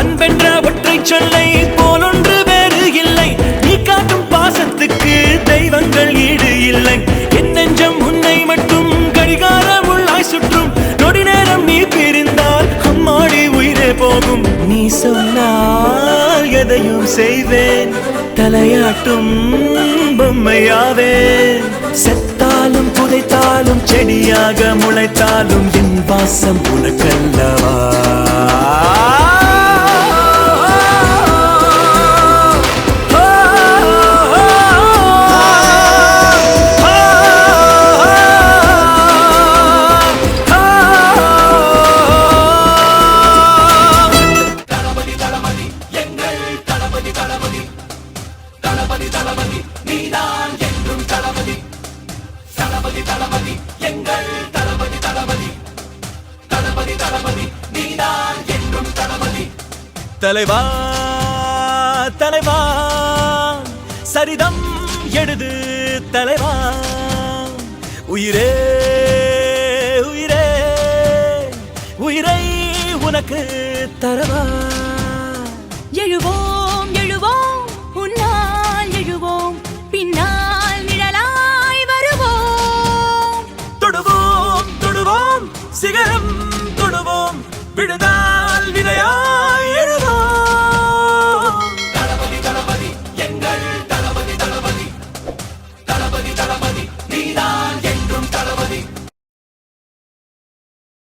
அன்பென்ற ஒற்றை சொல்லை போலொன்று வேறு இல்லை. நீ காட்டும் பாசத்துக்கு தெய்வங்கள் ஈடு இல்லை. என் நெஞ்சம் உன்னை மட்டும் கடிகாரம் உள்ளாய் சுற்றும். நொடி நேரம் நீ பிரிந்தால் அம்மாடி உயிரே போகும். நீ சொன்னால் எதையும் செய்வேன், தலையாட்டும் பொம்மையாவேன். செத்தாலும் புதைத்தாலும் செடியாக முளைத்தாலும் என் வாசம் உனக்கல்லவா. தளபதி நீதான் என்றும் தளபதி. தளபதி தளபதி எங்கள் தளபதி தளபதி. தளபதி தளபதி நீதான் என்றும் தளபதி. தலைவா தலைவா சரிதம் எழுது தலைவா. உயிரே உயிரே உயிரை உனக்கு தரவா. எழுவோம் எழுவோம்